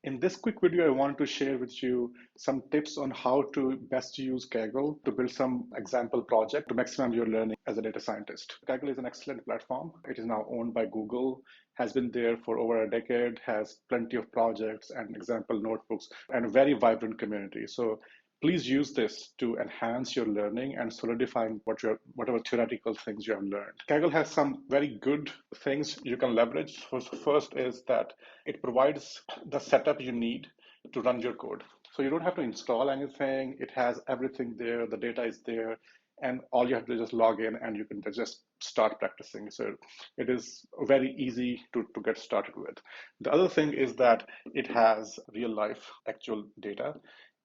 In this quick video, I want to share with you some tips on how to best use Kaggle to build some example project to maximize your learning as a data scientist. Kaggle is an excellent platform. It is now owned by Google, has been there for over a decade, has plenty of projects and example notebooks, and a very vibrant community. So please use this to enhance your learning and solidify whatever theoretical things you have learned. Kaggle has some very good things you can leverage. First is that it provides the setup you need to run your code. So you don't have to install anything. It has everything there. The data is there. And all you have to do is just log in and you can just start practicing. So it is very easy to get started with. The other thing is that it has real life actual data.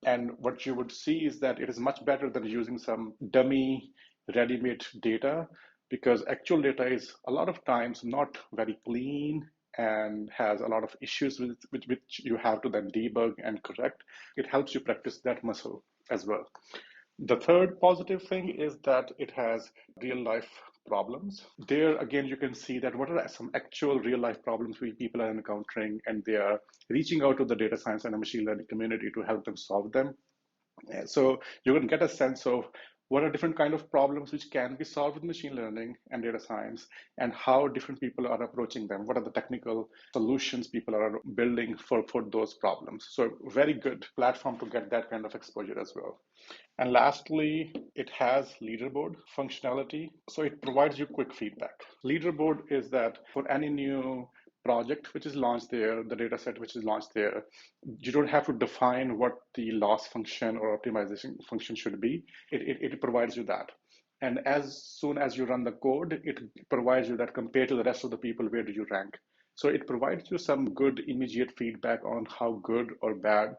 And what you would see is that it is much better than using some dummy ready-made data, because actual data is a lot of times not very clean and has a lot of issues with which you have to then debug and correct. It helps you practice that muscle as well. The third positive thing is that it has real life problems. There again, you can see that what are some actual real life problems people are encountering, and they are reaching out to the data science and the machine learning community to help them solve them. So you can get a sense of what are different kind of problems which can be solved with machine learning and data science, and how different people are approaching them. What are the technical solutions people are building for those problems? So very good platform to get that kind of exposure as well. And lastly, it has leaderboard functionality. So it provides you quick feedback. Leaderboard is that for any new project which is launched there, the data set which is launched there, you don't have to define what the loss function or optimization function should be. It provides you that. And as soon as you run the code, it provides you that compared to the rest of the people, where do you rank? So it provides you some good immediate feedback on how good or bad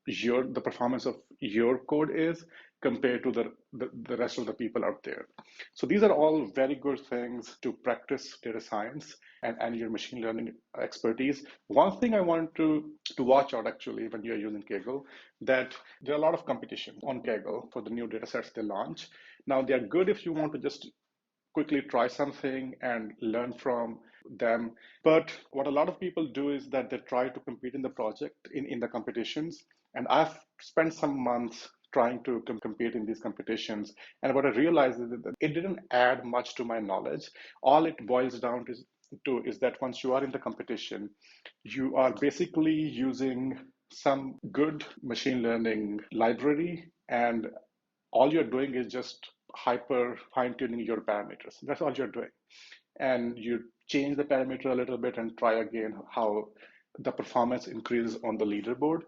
the performance of your code is compared to the rest of the people out there. So these are all very good things to practice data science and your machine learning expertise. One thing I want to watch out actually when you're using Kaggle, that there are a lot of competition on Kaggle for the new data sets they launch. Now they're good if you want to just quickly try something and learn from them. But what a lot of people do is that they try to compete in the project, in the competitions. And I've spent some months trying to compete in these competitions. And what I realized is that it didn't add much to my knowledge. All it boils down to is that once you are in the competition, you are basically using some good machine learning library, and all you're doing is just hyper fine tuning your parameters. That's all you're doing. And you change the parameter a little bit and try again how the performance increases on the leaderboard.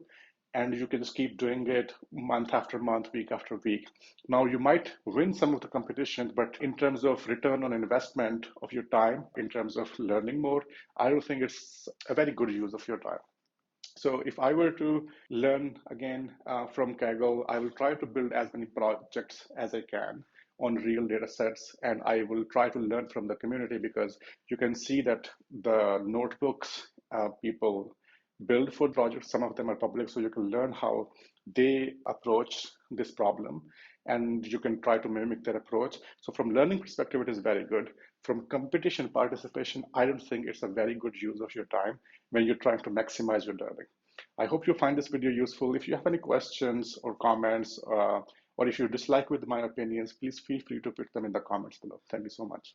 And you can just keep doing it month after month, week after week. Now, you might win some of the competitions, but in terms of return on investment of your time, in terms of learning more, I don't think it's a very good use of your time. So if I were to learn again from Kaggle, I will try to build as many projects as I can on real data sets, and I will try to learn from the community, because you can see that the notebooks people build for projects, some of them are public, so you can learn how they approach this problem and you can try to mimic their approach. So from learning perspective, it is very good. From competition participation, I don't think it's a very good use of your time when you're trying to maximize your learning. I hope you find this video useful. If you have any questions or comments, or if you dislike with my opinions, please feel free to put them in the comments below. Thank you so much.